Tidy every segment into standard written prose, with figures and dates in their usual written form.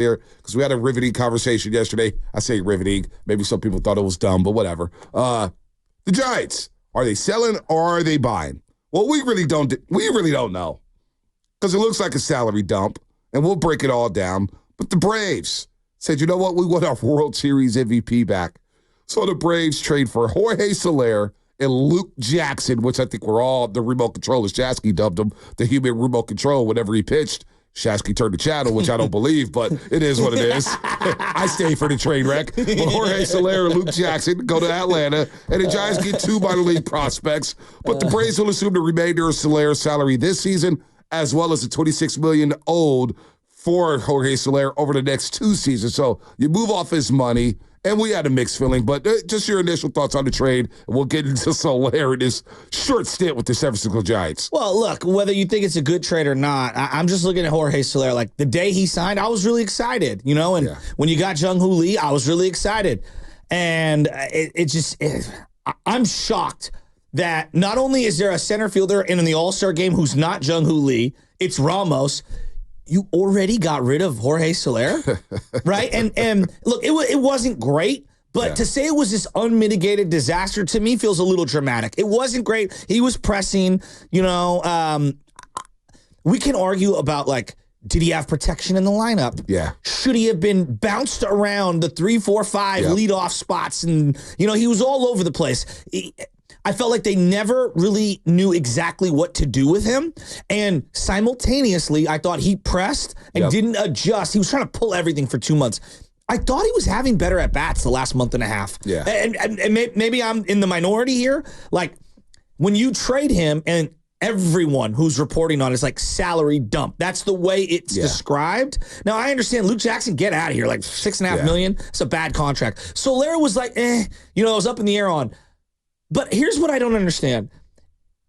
here because we had a riveting conversation yesterday. I say riveting. Maybe some people thought it was dumb, but whatever. The Giants, are they selling or are they buying? Well, we really don't know because it looks like a salary dump, and we'll break it all down. But the Braves said, you know what? We want our World Series MVP back. So the Braves trade for Jorge Soler and Luke Jackson, which I think we're all the remote controllers. Shasky dubbed him the human remote control whenever he pitched. Shasky turned the channel, which I don't believe, but it is what it is. I stay for the train wreck. But Jorge Soler and Luke Jackson go to Atlanta, and the Giants get 2 minor league prospects. But the Braves will assume the remainder of Soler's salary this season, as well as the $26 million owed for Jorge Soler over the next 2 seasons. So you move off his money. And we had a mixed feeling, but just your initial thoughts on the trade, and we'll get into Soler in this short stint with the San Francisco Giants. Well, look, whether you think it's a good trade or not, I'm just looking at Jorge Soler. Like, the day he signed, I was really excited, and when you got Jung-Hoo Lee, I was really excited. And I'm shocked that not only is there a center fielder in the All-Star game who's not Jung-Hoo Lee, it's Ramos. You already got rid of Jorge Soler, right? And look, it wasn't great, but to say it was this unmitigated disaster to me feels a little dramatic. It wasn't great. He was pressing, we can argue about, like, did he have protection in the lineup? Yeah. Should he have been bounced around the 3, 4, 5 leadoff spots? And, he was all over the place. I felt like they never really knew exactly what to do with him. And simultaneously, I thought he pressed and didn't adjust. He was trying to pull everything for 2 months. I thought he was having better at-bats the last month and a half. Yeah. And maybe I'm in the minority here. Like, when you trade him, and everyone who's reporting on it is like salary dump. That's the way it's described. Now, I understand Luke Jackson, get out of here. Like $6.5 million. It's a bad contract. Soler was like, it was up in the air on. But here's what I don't understand.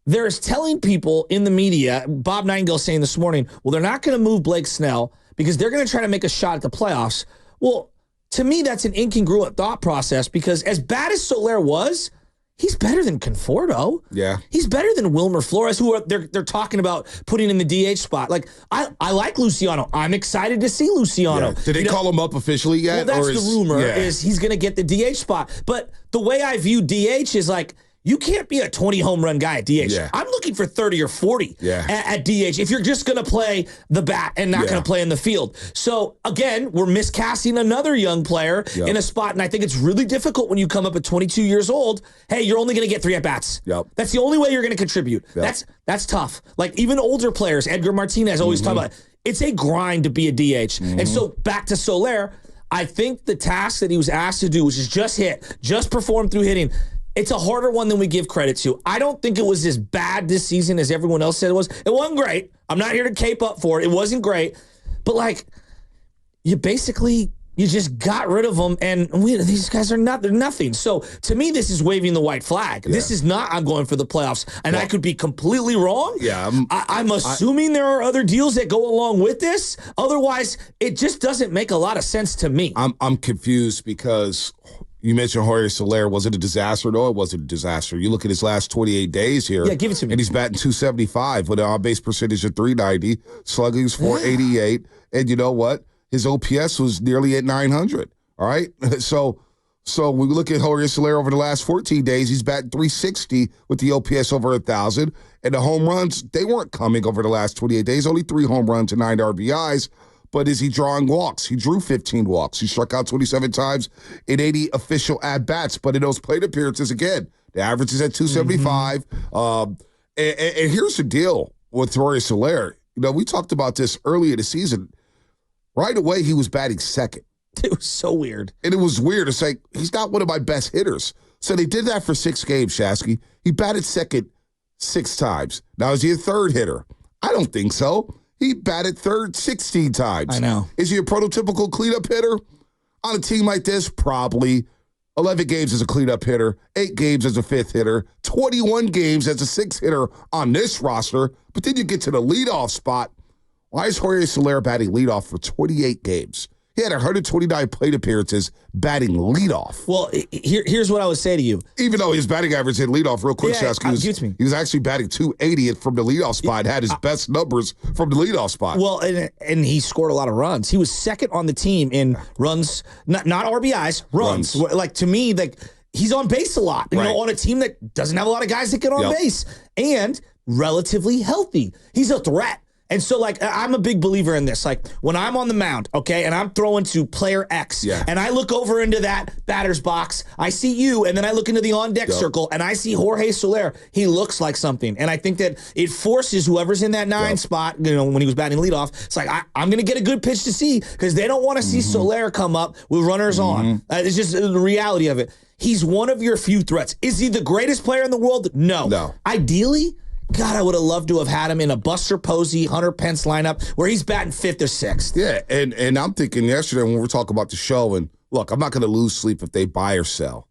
There's telling people in the media, Bob Nightingale saying this morning, well, they're not going to move Blake Snell because they're going to try to make a shot at the playoffs. Well, to me, that's an incongruent thought process because as bad as Soler was, he's better than Conforto. Yeah. He's better than Wilmer Flores, who they're talking about putting in the DH spot. Like, I like Luciano. I'm excited to see Luciano. Yeah. Did they call him up officially yet? Well, that's the rumor, is he's going to get the DH spot. But the way I view DH is like, you can't be a 20 home run guy at DH. Yeah. I'm looking for 30 or 40 at DH if you're just going to play the bat and not going to play in the field. So, again, we're miscasting another young player in a spot, and I think it's really difficult when you come up at 22 years old. Hey, you're only going to get 3 at-bats. That's the only way you're going to contribute. That's tough. Like, even older players, Edgar Martinez always talk about it. It's a grind to be a DH. And so, back to Soler, I think the task that he was asked to do, which is just perform through hitting, it's a harder one than we give credit to. I don't think it was as bad this season as everyone else said it was. It wasn't great. I'm not here to cape up for it. It wasn't great. But, like, you just got rid of them, and these guys they're nothing. So, to me, this is waving the white flag. This is not I'm going for the playoffs, and I could be completely wrong. I'm assuming there are other deals that go along with this. Otherwise, it just doesn't make a lot of sense to me. I'm confused because you mentioned Jorge Soler. Was it a disaster? No, it wasn't a disaster. You look at his last 28 days here. Yeah, give it to me. And he's batting .275 with an on-base percentage of .390. Slugging is .488. And you know what? His OPS was nearly at 900. All right? So when we look at Jorge Soler over the last 14 days, he's batting .360 with the OPS over 1,000. And the home runs, they weren't coming over the last 28 days. Only 3 home runs and 9 RBIs. But is he drawing walks? He drew 15 walks. He struck out 27 times in 80 official at-bats. But in those plate appearances, again, the average is at 275. And here's the deal with Jorge Soler. We talked about this earlier this season. Right away, he was batting second. It was so weird. And it was weird. It's like, he's not one of my best hitters. So they did that for 6 games, Shasky. He batted second 6 times. Now, is he a third hitter? I don't think so. He batted third 16 times. I know. Is he a prototypical cleanup hitter? On a team like this, probably. 11 games as a cleanup hitter, 8 games as a fifth hitter, 21 games as a sixth hitter on this roster. But then you get to the leadoff spot. Why is Jorge Soler batting leadoff for 28 games? He He had 129 plate appearances batting leadoff. Well, here's what I would say to you. Even though his batting average hit leadoff real quick, Shasky, he was actually batting 280 from the leadoff spot, had his best numbers from the leadoff spot. Well, and he scored a lot of runs. He was second on the team in runs, not RBIs, runs. Like, to me, like, he's on base a lot, you know, on a team that doesn't have a lot of guys that get on base, and relatively healthy. He's a threat. And so, like, I'm a big believer in this. Like, when I'm on the mound, okay, and I'm throwing to player X, and I look over into that batter's box, I see you, and then I look into the on-deck circle, and I see Jorge Soler. He looks like something. And I think that it forces whoever's in that 9 spot, you know, when he was batting leadoff, it's like, I'm going to get a good pitch to see, because they don't want to see Soler come up with runners on. It's just the reality of it. He's one of your few threats. Is he the greatest player in the world? No. Ideally, God, I would have loved to have had him in a Buster Posey, Hunter Pence lineup where he's batting 5th or 6th. Yeah, and I'm thinking yesterday when we were talking about the show, and look, I'm not going to lose sleep if they buy or sell.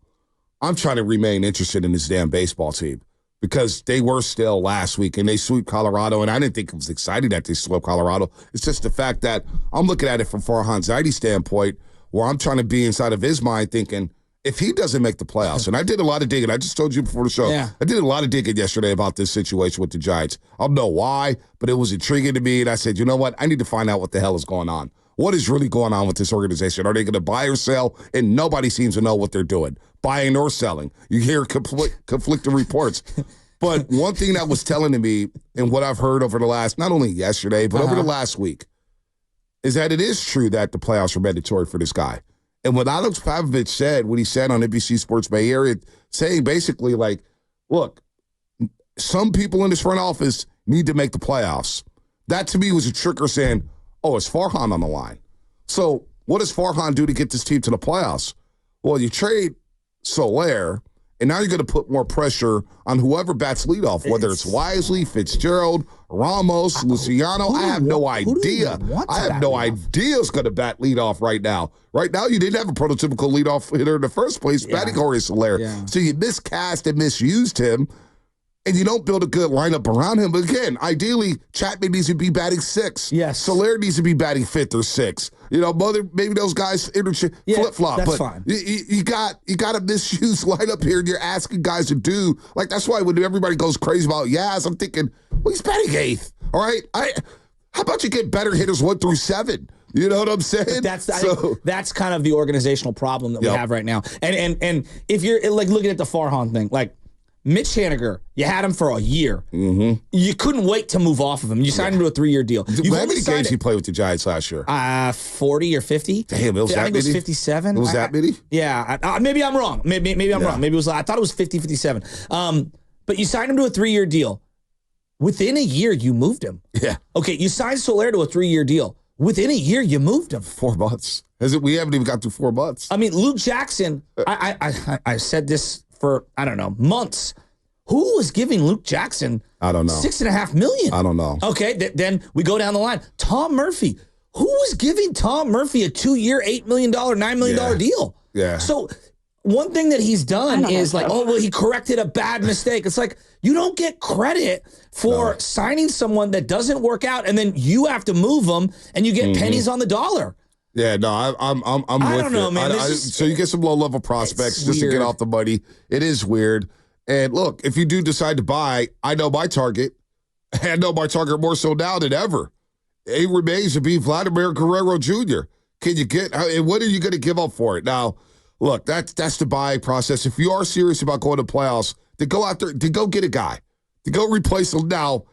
I'm trying to remain interested in this damn baseball team because they were still last week, and they sweep Colorado, and I didn't think it was exciting that they swept Colorado. It's just the fact that I'm looking at it from Farhan Zaidi's standpoint, where I'm trying to be inside of his mind thinking, if he doesn't make the playoffs, and I did a lot of digging, I just told you before the show, I did a lot of digging yesterday about this situation with the Giants. I don't know why, but it was intriguing to me, and I said, you know what? I need to find out what the hell is going on. What is really going on with this organization? Are they going to buy or sell? And nobody seems to know what they're doing, buying or selling. You hear conflicting reports. But one thing that was telling to me, and what I've heard over the last, not only yesterday, but over the last week, is that it is true that the playoffs are mandatory for this guy. And what Alex Pavlovich said, when he said on NBC Sports Bay Area, saying basically like, look, some people in this front office need to make the playoffs. That to me was a trigger saying, oh, it's Farhan on the line. So what does Farhan do to get this team to the playoffs? Well, you trade Soler, and now you're going to put more pressure on whoever bats leadoff, whether it's Wisely, Fitzgerald, Ramos, Luciano. I have no idea. I have no idea who's going to bat leadoff right now. Right now, you didn't have a prototypical leadoff hitter in the first place, batting Jorge Soler. So you miscast and misused him, and you don't build a good lineup around him. But again, ideally, Chapman needs to be batting 6th. Yes. Soler needs to be batting 5th or 6th. You know, maybe those guys flip-flop. That's but fine. You got a misused lineup here, and you're asking guys to do. Like, that's why when everybody goes crazy about Yaz, I'm thinking, well, he's batting 8th. All right? How about you get better hitters 1 through 7? You know what I'm saying? That's kind of the organizational problem that we have right now. And if you're like looking at the Farhan thing, like Mitch Haniger, you had him for a year. You couldn't wait to move off of him. You signed him to a 3-year deal. How many games he played with the Giants last year? 40 or 50. Damn, it was that many? I think it was 57. It was that many? Yeah. Maybe I'm wrong. Maybe I'm wrong. Maybe it was. I thought it was 50, 57. But you signed him to a 3-year deal. Within a year, you moved him. Yeah. Okay, you signed Soler to a 3-year deal. Within a year, you moved him. 4 months. We haven't even got through 4 months. I mean, Luke Jackson, I said this for, I don't know, months. Who was giving Luke Jackson I don't know. $6.5 million? I don't know. Okay, then we go down the line. Tom Murphy. Who was giving Tom Murphy a 2-year, $8 million, $9 million deal? Yeah. So one thing that he's done is like, oh, well, he corrected a bad mistake. It's like, you don't get credit for signing someone that doesn't work out, and then you have to move them, and you get pennies on the dollar. Yeah, no, I'm with I don't know, man. So you get some low-level prospects just to get off the money. It is weird. And look, if you do decide to buy, I know my target. I know my target more so now than ever. It remains to be Vladimir Guerrero Jr. Can you get, and what are you going to give up for it? Now, look, that's the buy process. If you are serious about going to playoffs, then go out there, then go get a guy. To go replace him now.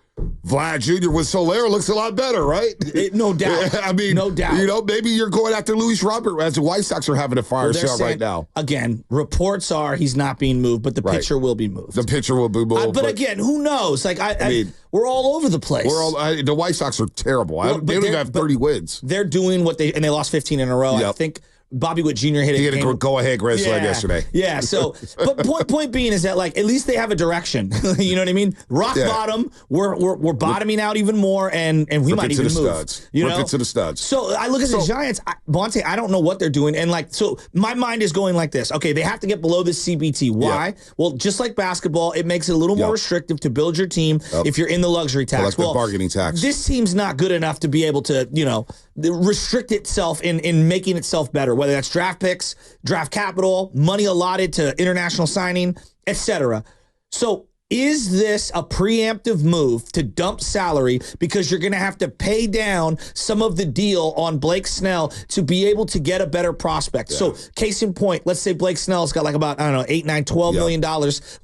Vlad Jr. with Soler looks a lot better, right? No doubt. I mean, no doubt. You know, maybe you're going after Luis Robert as the White Sox are having a fire sale right now. Again, reports are he's not being moved, but the pitcher will be moved. The pitcher will be moved. But again, who knows? Like, I mean, we're all over the place. The White Sox are terrible. They don't even have 30 wins. They're doing what they lost 15 in a row. Yep. I think Bobby Witt Jr. hit it. He had a go-ahead grand slam yesterday. Yeah. So, but point being is that, like, at least they have a direction. You know what I mean? Rock bottom. We're bottoming out even more, and we might even move. Studs. You Rip know? it to the studs. So I look at the Giants, Bonte. I don't know what they're doing, and like, so my mind is going like this. Okay, they have to get below the CBT. Why? Well, just like basketball, it makes it a little more restrictive to build your team if you're in the luxury tax. Well, bargaining tax. This team's not good enough to be able to, restrict itself in making itself better, whether that's draft picks, draft capital, money allotted to international signing, etc. So is this a preemptive move to dump salary because you're going to have to pay down some of the deal on Blake Snell to be able to get a better prospect? So case in point, let's say Blake Snell's got like about, I don't know, $8, $9, $12 million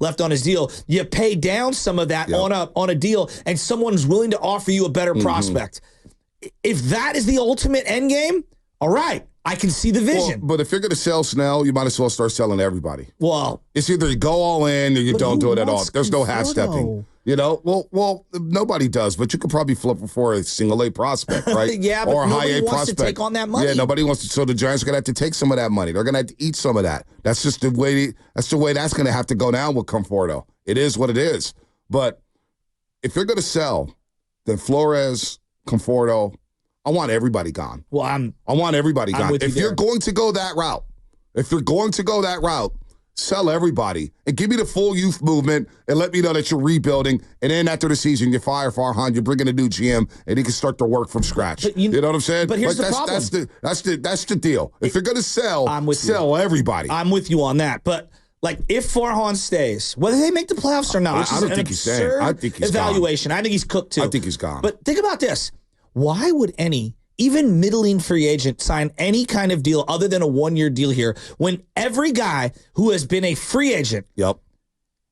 left on his deal. You pay down some of that on a deal, and someone's willing to offer you a better prospect. If that is the ultimate end game, all right, I can see the vision. Well, but if you're going to sell Snell, you might as well start selling everybody. Well, it's either you go all in or you don't do it at all. There's no half stepping. Well, nobody does, but you could probably flip it for a single A prospect, right? Yeah, but or a nobody high A wants prospect. to take on that money. Yeah, nobody wants to. So the Giants are going to have to take some of that money. They're going to have to eat some of that. That's just the way. That's the way that's going to have to go down with Conforto. It is what it is. But if you're going to sell, then Flores, Conforto, I want everybody gone. Well, I want everybody gone. If you're going to go that route, sell everybody and give me the full youth movement and let me know that you're rebuilding. And then after the season, you fire Farhan, you bring in a new GM, and he can start to work from scratch. You know what I'm saying? But here's the problem. That's the deal. If you're going to sell, sell everybody. I'm with you on that. But like, if Farhan stays, whether they make the playoffs or not, which I don't is think he's staying. I think he's evaluation. Gone. I think he's cooked too. I think he's gone. But think about this. Why would any, even middling free agent, sign any kind of deal other than a one-year deal here when every guy who has been a free agent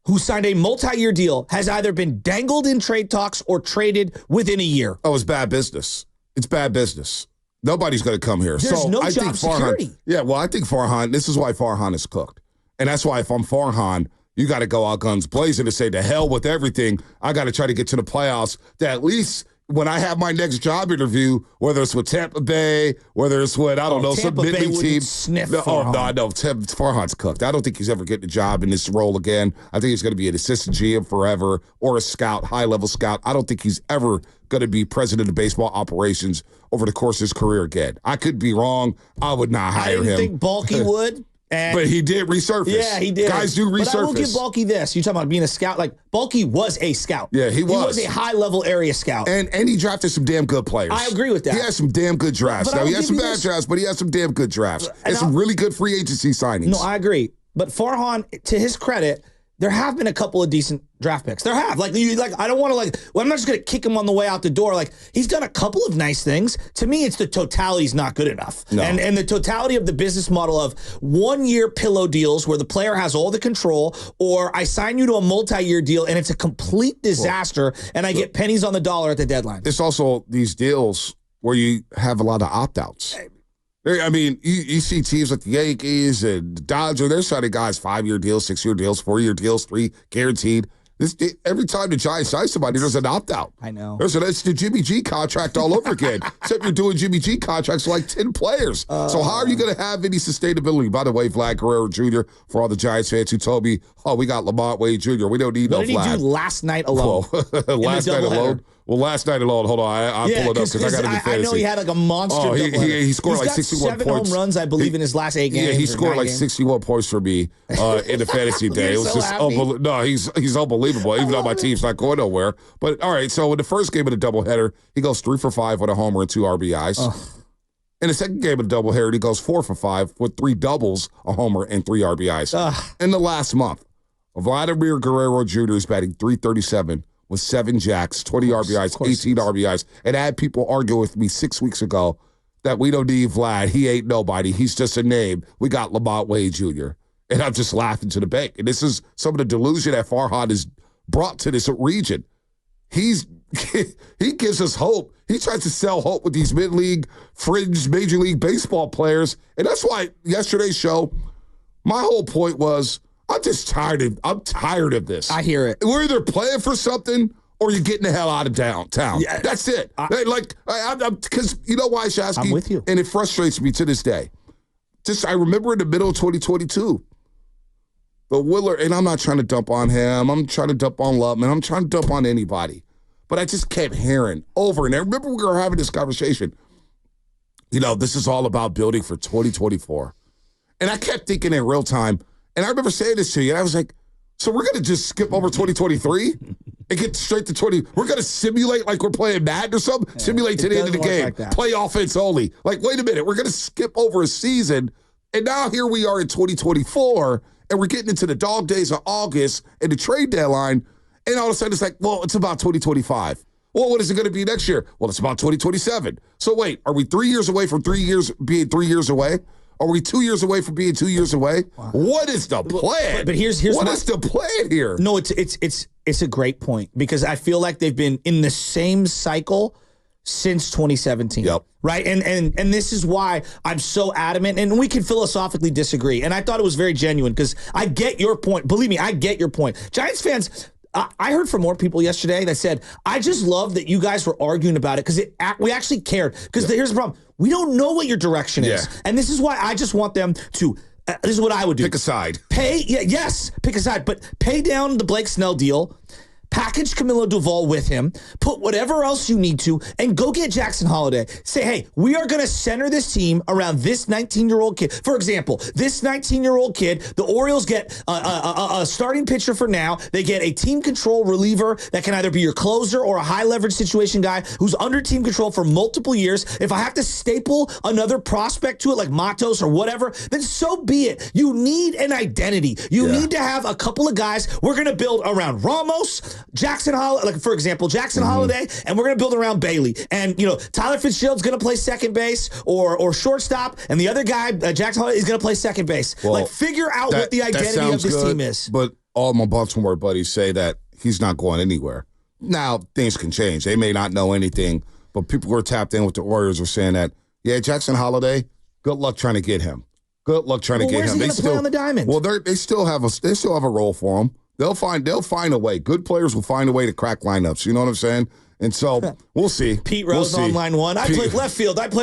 who signed a multi-year deal has either been dangled in trade talks or traded within a year? Oh, it's bad business. It's bad business. Nobody's going to come here. There's no job security. I think Farhan, this is why Farhan is cooked. And that's why if I'm Farhan, you got to go out guns blazing to say, to hell with everything. I got to try to get to the playoffs to at least – when I have my next job interview, whether it's with Tampa Bay, whether it's with, I don't know, some mid-league team. I know. Farhan's cooked. I don't think he's ever getting a job in this role again. I think he's going to be an assistant GM forever or a scout, high-level scout. I don't think he's ever going to be president of baseball operations over the course of his career again. I could be wrong. I would not hire him. I didn't think Balky would. But he did resurface. Yeah, he did. Guys do resurface. But I will give Balky this. You're talking about being a scout. Like, Balky was a scout. Yeah, he was. He was a high-level area scout. And he drafted some damn good players. I agree with that. He had some damn good drafts. Now, he had some bad drafts, but he had some damn good drafts. And some really good free agency signings. No, I agree. But Farhan, to his credit, there have been a couple of decent draft picks. There have. I don't want to, I'm not just going to kick him on the way out the door. Like, he's done a couple of nice things. To me, it's the totality's not good enough. No. And the totality of the business model of 1 year pillow deals where the player has all the control, or I sign you to a multi-year deal and it's a complete disaster and I get pennies on the dollar at the deadline. It's also these deals where you have a lot of opt-outs. I mean, you see teams like the Yankees and the Dodgers, they're signing guys 5-year deals, 6-year deals, 4-year deals, 3 guaranteed. Every time the Giants sign somebody, there's an opt-out. I know. It's the Jimmy G contract all over again. Except you're doing Jimmy G contracts for like 10 players. So how are you going to have any sustainability? By the way, Vlad Guerrero Jr., for all the Giants fans who told me, we got Lamont Wade Jr., we don't need no Vlad. What did he do last night alone? Last night alone? Well, last night alone, hold on, I'll pull it up because I got to be fantasy. I know he had like a monster. He scored like 61 points. 7 home runs, I believe, in his last 8 games. Yeah, he scored like 61 points for me in the fantasy day. It was just unbelievable. No, he's unbelievable, even though my team's not going nowhere. But all right, so in the first game of the doubleheader, he goes 3 for 5 with a homer and 2 RBIs. In the second game of the doubleheader, he goes 4 for 5 with 3 doubles, a homer, and 3 RBIs. In the last month, Vladimir Guerrero Jr. is batting .337 with 7 jacks, 20 RBIs, 18 RBIs. And I had people argue with me 6 weeks ago that we don't need Vlad. He ain't nobody. He's just a name. We got Lamont Wade Jr. And I'm just laughing to the bank. And this is some of the delusion that Farhan has brought to this region. He gives us hope. He tries to sell hope with these mid-league, fringe, Major League Baseball players. And that's why yesterday's show, my whole point was, I'm tired of this. I hear it. We're either playing for something or you're getting the hell out of downtown. Yeah, that's it. Because you know why, Shasky? I'm with you. And it frustrates me to this day. I remember in the middle of 2022, the Willard, and I'm not trying to dump on him. I'm trying to dump on Lubman. I'm trying to dump on anybody. But I just kept hearing over and over. Remember we were having this conversation. This is all about building for 2024. And I kept thinking in real time, and I remember saying this to you, and I was like, so we're going to just skip over 2023 and get straight to 20. We're going to simulate like we're playing Madden or something, simulate to the end of the game, play offense only. Like, wait a minute, we're going to skip over a season, and now here we are in 2024, and we're getting into the dog days of August and the trade deadline, and all of a sudden it's like, well, it's about 2025. Well, what is it going to be next year? Well, it's about 2027. So wait, are we 3 years away from 3 years being 3 years away? Are we 2 years away from being 2 years away? Wow. What is the plan? But here's what is the plan here? No, it's a great point because I feel like they've been in the same cycle since 2017. Yep. Right? And this is why I'm so adamant, and we can philosophically disagree. And I thought it was very genuine because I get your point. Believe me, I get your point. Giants fans, I heard from more people yesterday that said, I just love that you guys were arguing about it because we actually cared. Because here's the problem. We don't know what your direction is. And this is why I just want them to, this is what I would do. Pick a side. Pick a side. But pay down the Blake Snell deal. Package Camilo Duvall with him, put whatever else you need to, and go get Jackson Holiday. Say, hey, we are going to center this team around this 19-year-old kid. For example, this 19-year-old kid, the Orioles get a starting pitcher for now. They get a team control reliever that can either be your closer or a high-leverage situation guy who's under team control for multiple years. If I have to staple another prospect to it, like Matos or whatever, then so be it. You need an identity. You need to have a couple of guys. We're going to build around Ramos, Jackson Holiday, like for example, Jackson Holiday, and we're going to build around Bailey. And, Tyler Fitzgerald's going to play second base or shortstop, and the other guy, Jackson Holiday, is going to play second base. Well, figure out what the identity of this team is. But all my Baltimore buddies say that he's not going anywhere. Now, things can change. They may not know anything, but people who are tapped in with the Warriors are saying that, Jackson Holiday, good luck trying to get him. Good luck trying to get him. Where's he going to play on the diamond? Well, they still have a role for him. They'll find a way. Good players will find a way to crack lineups. You know what I'm saying? And so we'll see. Pete Rose on line one. I played left field. I played